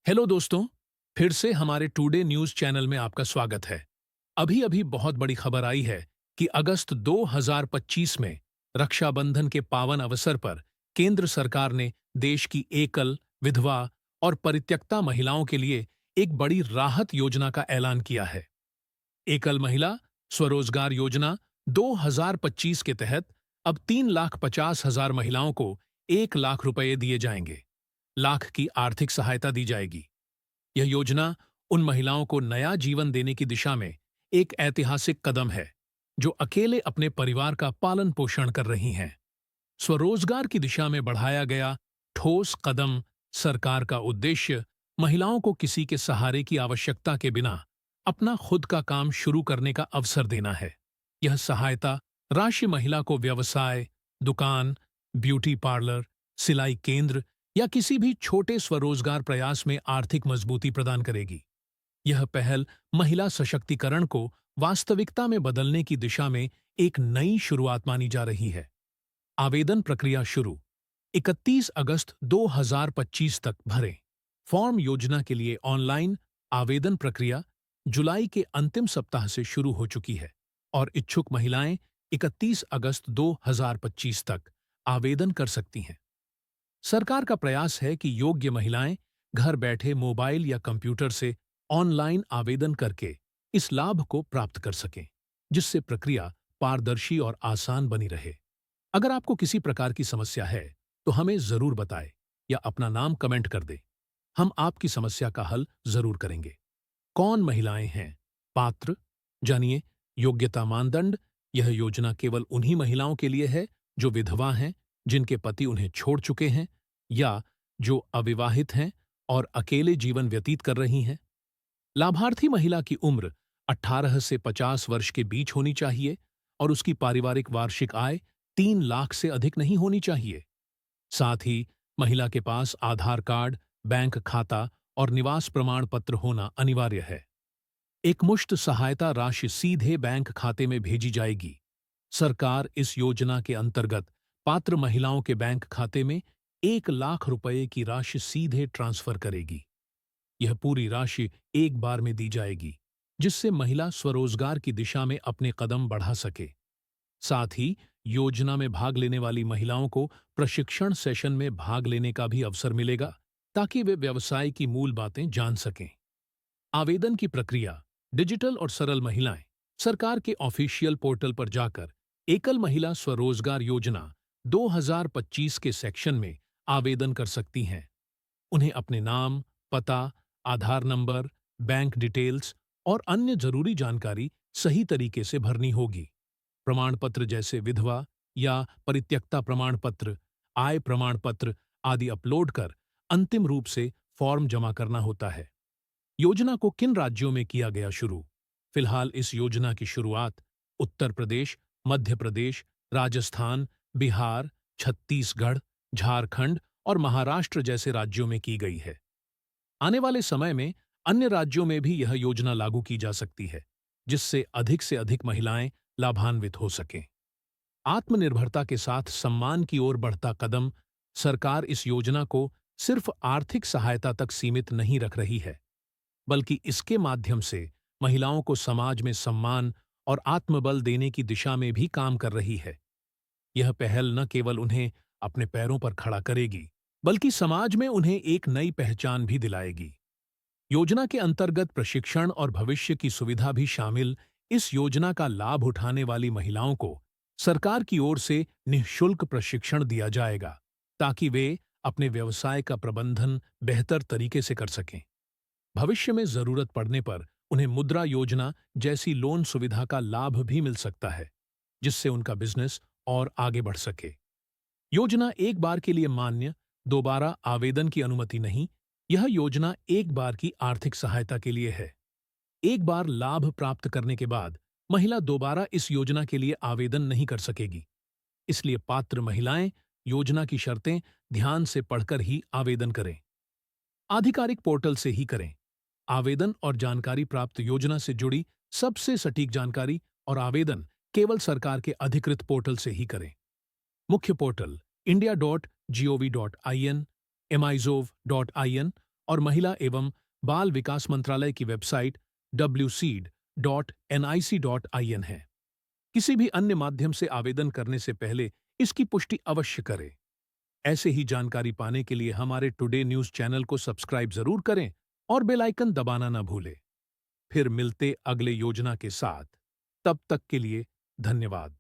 Hello दोस्तों, फिर से हमारे टुडे न्यूज चैनल में आपका स्वागत है। अभी अभी बहुत बड़ी खबर आई है कि अगस्त 2025 में रक्षाबंधन के पावन अवसर पर केंद्र सरकार ने देश की एकल, विधवा और परित्यक्ता महिलाओं के लिए एक बड़ी राहत योजना का ऐलान किया है। एकल महिला स्वरोजगार योजना 2025 के तहत अब 3,50,000 महिलाओं को 1 लाख रुपए दिए जाएंगे। लाख की आर्थिक सहायता दी जाएगी। यह योजना उन महिलाओं को नया जीवन देने की दिशा में एक ऐतिहासिक कदम है, जो अकेले अपने परिवार का पालन पोषण कर रही हैं। स्वरोजगार की दिशा में बढ़ाया गया ठोस कदम सरकार का उद्देश्य महिलाओं को किसी के सहारे की आवश्यकता के बिना अपना खुद का काम शुरू करने का अवसर देना है। यह सहायता राशि महिला को व्यवसाय, दुकान, ब्यूटी पार्लर, सिलाई केंद्र या किसी भी छोटे स्वरोजगार प्रयास में आर्थिक मजबूती प्रदान करेगी। यह पहल महिला सशक्तिकरण को वास्तविकता में बदलने की दिशा में एक नई शुरुआत मानी जा रही है। आवेदन प्रक्रिया शुरू 31 अगस्त 2025 तक भरें। फॉर्म योजना के लिए ऑनलाइन आवेदन प्रक्रिया जुलाई के अंतिम सप्ताह से शुरू हो चुकी है और इच्छुक महिलाएं 31 अगस्त 2025 तक आवेदन कर सकती हैं। सरकार का प्रयास है कि योग्य महिलाएं घर बैठे मोबाइल या कंप्यूटर से ऑनलाइन आवेदन करके इस लाभ को प्राप्त कर सकें, जिससे प्रक्रिया पारदर्शी और आसान बनी रहे। अगर आपको किसी प्रकार की समस्या है, तो हमें जरूर बताएं या अपना नाम कमेंट कर दें। हम आपकी समस्या का हल जरूर करेंगे। कौन महिलाएं हैं पात्र? जानिए योग्यता मानदंड। यह योजना केवल उन्हीं महिलाओं के लिए है जो विधवा हैं, जिनके पति उन्हें छोड़ चुके हैं, या जो अविवाहित हैं और अकेले जीवन व्यतीत कर रही हैं। लाभार्थी महिला की उम्र 18 से 50 वर्ष के बीच होनी चाहिए और उसकी पारिवारिक वार्षिक आय 3 लाख से अधिक नहीं होनी चाहिए। साथ ही महिला के पास आधार कार्ड, बैंक खाता और निवास प्रमाण पत्र होना अनिवार्य है। एकमुश्त सहायता राशि सीधे बैंक खाते में भेजी जाएगी। सरकार इस योजना के अंतर्गत पात्र महिलाओं के बैंक खाते में 1 लाख रुपए की राशि सीधे ट्रांसफर करेगी। यह पूरी राशि एक बार में दी जाएगी, जिससे महिला स्वरोजगार की दिशा में अपने कदम बढ़ा सके। साथ ही योजना में भाग लेने वाली महिलाओं को प्रशिक्षण सेशन में भाग लेने का भी अवसर मिलेगा, ताकि वे व्यवसाय की मूल बातें जान सकें। आवेदन की प्रक्रिया डिजिटल और सरल। महिलाएं सरकार के ऑफिशियल पोर्टल पर जाकर एकल महिला स्वरोजगार योजना 2025 के सेक्शन में आवेदन कर सकती हैं। उन्हें अपने नाम, पता, आधार नंबर, बैंक डिटेल्स और अन्य जरूरी जानकारी सही तरीके से भरनी होगी। प्रमाण पत्र जैसे विधवा या परित्यक्ता प्रमाण पत्र, आय प्रमाण पत्र आदि अपलोड कर अंतिम रूप से फॉर्म जमा करना होता है। योजना को किन राज्यों में किया गया शुरू? फिलहाल इस योजना की शुरुआत उत्तर प्रदेश, मध्य प्रदेश, राजस्थान, बिहार, छत्तीसगढ़, झारखंड और महाराष्ट्र जैसे राज्यों में की गई है। आने वाले समय में अन्य राज्यों में भी यह योजना लागू की जा सकती है, जिससे अधिक से अधिक महिलाएं लाभान्वित हो सकें। आत्मनिर्भरता के साथ सम्मान की ओर बढ़ता कदम। सरकार इस योजना को सिर्फ आर्थिक सहायता तक सीमित नहीं रख रही है, बल्कि इसके माध्यम से महिलाओं को समाज में सम्मान और आत्मबल देने की दिशा में भी काम कर रही है। यह पहल न केवल उन्हें अपने पैरों पर खड़ा करेगी, बल्कि समाज में उन्हें एक नई पहचान भी दिलाएगी। योजना के अंतर्गत प्रशिक्षण और भविष्य की सुविधा भी शामिल। इस योजना का लाभ उठाने वाली महिलाओं को सरकार की ओर से निःशुल्क प्रशिक्षण दिया जाएगा, ताकि वे अपने व्यवसाय का प्रबंधन बेहतर तरीके से कर सकें। भविष्य में जरूरत पड़ने पर उन्हें मुद्रा योजना जैसी लोन सुविधा का लाभ भी मिल सकता है, जिससे उनका बिजनेस और आगे बढ़ सके। योजना एक बार के लिए मान्य, दोबारा आवेदन की अनुमति नहीं। यह योजना एक बार की आर्थिक सहायता के लिए है। एक बार लाभ प्राप्त करने के बाद महिला दोबारा इस योजना के लिए आवेदन नहीं कर सकेगी। इसलिए पात्र महिलाएं योजना की शर्तें ध्यान से पढ़कर ही आवेदन करें। आधिकारिक पोर्टल से ही करें। आवेदन और जानकारी प्राप्त। योजना से जुड़ी सबसे सटीक जानकारी और आवेदन केवल सरकार के अधिकृत पोर्टल से ही करें। मुख्य पोर्टल india.gov.in, MyGov.in और महिला एवं बाल विकास मंत्रालय की वेबसाइट wseed.nic.in है। किसी भी अन्य माध्यम से आवेदन करने से पहले इसकी पुष्टि अवश्य करें। ऐसे ही जानकारी पाने के लिए हमारे टुडे न्यूज चैनल को सब्सक्राइब जरूर करें और बेल आइकन दबाना ना भूलें। फिर मिलते अगले योजना के साथ। तब तक के लिए धन्यवाद।